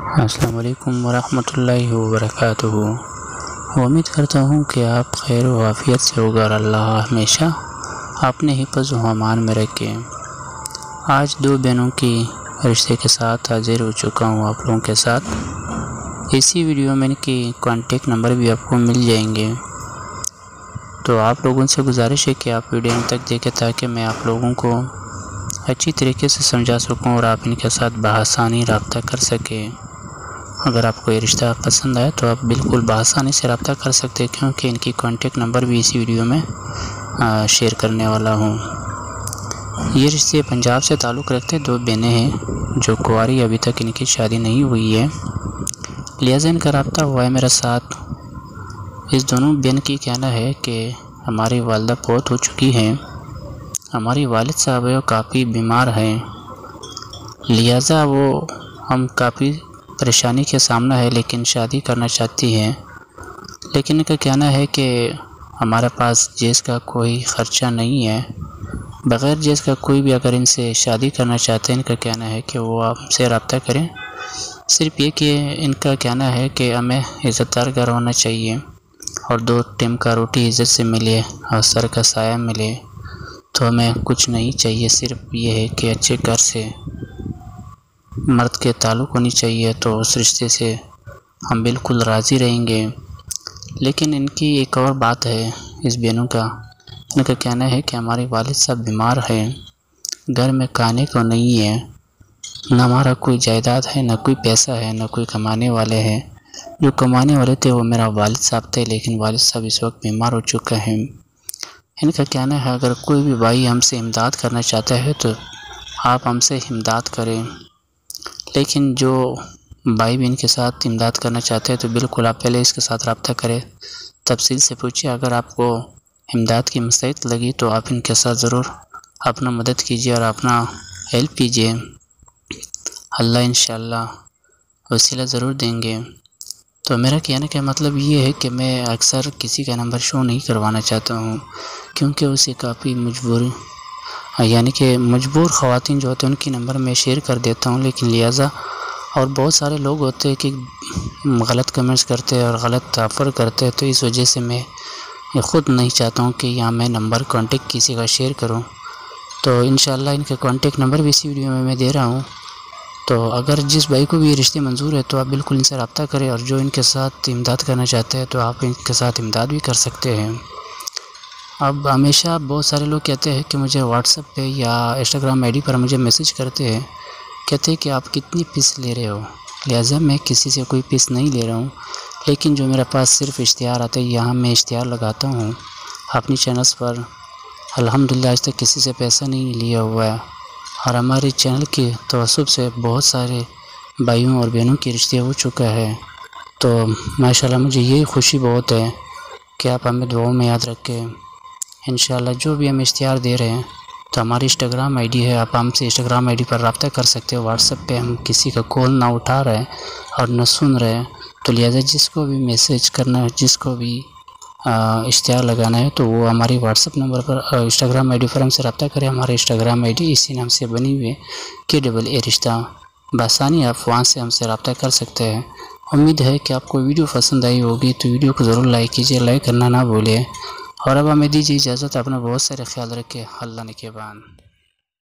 السلام علیکم ورحمۃ اللہ وبرکاتہ۔ امید کرتا ہوں کہ آپ خیر و عافیت سے ہوگا اور اللہ ہمیشہ اپنے حفظ و امان میں رکھے۔ آج دو بہنوں کی رشتے کے ساتھ حاضر ہو چکا ہوں آپ لوگوں کے ساتھ۔ اسی ویڈیو میں ان کی کانٹیکٹ نمبر بھی آپ کو مل جائیں گے، تو آپ لوگوں سے گزارش ہے کہ آپ ویڈیو ان تک دیکھیں تاکہ میں آپ لوگوں کو اچھی طریقے سے سمجھا سکوں اور آپ ان کے ساتھ بآسانی رابطہ کر سکیں۔ اگر آپ کو یہ رشتہ پسند آئے تو آپ بالکل بآسانی سے رابطہ کر سکتے ہیں، کیونکہ ان کی کانٹیکٹ نمبر بھی اسی ویڈیو میں شیئر کرنے والا ہوں۔ یہ رشتے پنجاب سے تعلق رکھتے دو بہنیں ہیں جو کنواری، ابھی تک ان کی شادی نہیں ہوئی ہے، لہٰذا ان کا رابطہ ہوا ہے میرے ساتھ۔ اس دونوں بہن کی کہنا ہے کہ ہماری والدہ فوت ہو چکی ہیں، ہماری والد صاحب کافی بیمار ہیں، لہٰذا ہم کافی پریشانی کے سامنا ہے، لیکن شادی کرنا چاہتی ہیں۔ لیکن ان کا کہنا ہے کہ ہمارے پاس جیز کا کوئی خرچہ نہیں ہے، بغیر جیز کا کوئی بھی اگر ان سے شادی کرنا چاہتے ہیں، ان کا کہنا ہے کہ وہ ہم سے رابطہ کریں۔ صرف یہ کہ ان کا کہنا ہے کہ ہمیں عزت دار گھر ہونا چاہیے اور دو ٹائم کا روٹی عزت سے ملے اور سر کا سایہ ملے، تو ہمیں کچھ نہیں چاہیے، صرف یہ ہے کہ اچھے گھر سے مرد کے تعلق ہونی چاہیے، تو اس رشتے سے ہم بالکل راضی رہیں گے۔ لیکن ان کی ایک اور بات ہے اس بہنوں کا، ان کا کہنا ہے کہ ہمارے والد صاحب بیمار ہیں، گھر میں کھانے کو نہیں ہے، نہ ہمارا کوئی جائیداد ہے، نہ کوئی پیسہ ہے، نہ کوئی کمانے والے ہیں۔ جو کمانے والے تھے وہ میرا والد صاحب تھے، لیکن والد صاحب اس وقت بیمار ہو چکے ہیں۔ ان کا کہنا ہے اگر کوئی بھی بھائی ہم سے امداد کرنا چاہتا ہے تو آپ ہم سے امداد کریں، لیکن جو بھائی بھی ان کے ساتھ امداد کرنا چاہتے ہیں تو بالکل آپ پہلے اس کے ساتھ رابطہ کریں، تفصیل سے پوچھیں۔ اگر آپ کو امداد کی مستحق لگی تو آپ ان کے ساتھ ضرور اپنا مدد کیجیے اور اپنا ہیلپ کیجیے، اللہ انشاءاللہ وسیلہ ضرور دیں گے۔ تو میرا کہنے کا مطلب یہ ہے کہ میں اکثر کسی کا نمبر شو نہیں کروانا چاہتا ہوں، کیونکہ اسے کافی مجبور خواتین جو ہوتے ہیں ان کی نمبر میں شیئر کر دیتا ہوں، لیکن لہٰذا اور بہت سارے لوگ ہوتے ہیں کہ غلط کمنٹس کرتے ہیں اور غلط آفر کرتے ہیں، تو اس وجہ سے میں خود نہیں چاہتا ہوں کہ یہاں میں نمبر کانٹیکٹ کسی کا شیئر کروں۔ تو انشاءاللہ ان کا کانٹیکٹ نمبر بھی اسی ویڈیو میں دے رہا ہوں، تو اگر جس بھائی کو بھی یہ رشتے منظور ہے تو آپ بالکل ان سے رابطہ کریں، اور جو ان کے ساتھ امداد کرنا چاہتے ہیں تو آپ ان کے ساتھ امداد بھی کر سکتے ہیں۔ اب ہمیشہ بہت سارے لوگ کہتے ہیں کہ مجھے واٹس ایپ پہ یا انسٹاگرام آئی ڈی پر مجھے میسج کرتے ہیں، کہتے ہیں کہ آپ کتنی فیس لے رہے ہو، لہٰذا میں کسی سے کوئی فیس نہیں لے رہا ہوں، لیکن جو میرے پاس صرف اشتہار آتا ہے یہاں میں اشتہار لگاتا ہوں اپنی چینلز پر، الحمدللہ آج تک کسی سے پیسہ نہیں لیا ہوا ہے، اور ہمارے چینل کے توسط سے بہت سارے بھائیوں اور بہنوں کی رشتے ہو چکا ہے۔ تو ماشاءاللہ مجھے یہ خوشی بہت ہے کہ آپ ہمیں دعاؤں میں یاد رکھیں۔ انشاءاللہ جو بھی ہم اشتہار دے رہے ہیں تو ہماری انسٹاگرام آئی ڈی ہے، آپ ہم سے انسٹاگرام آئی ڈی پر رابطہ کر سکتے ہو۔ واٹس ایپ پہ ہم کسی کا کال نہ اٹھا رہے ہیں اور نہ سن رہے ہیں، تو لہٰذا جس کو بھی میسج کرنا ہے، جس کو بھی اشتہار لگانا ہے تو وہ ہماری واٹس ایپ نمبر پر انسٹاگرام آئی ڈی پر ہم سے رابطہ کریں۔ ہمارے انسٹاگرام آئی ڈی اسی نام سے بنی ہوئی ہے KAA رشتہ، بآسانی آپ وہاں سے ہم سے رابطہ کر سکتے ہیں۔ امید ہے کہ آپ کو ویڈیو پسند آئی ہوگی، تو ویڈیو کو ضرور لائک کیجیے، لائک کرنا نہ بھولیں، اور اب ہمیں دیجیے اجازت، اپنا بہت سارے خیال رکھیں، اللہ نگہبان۔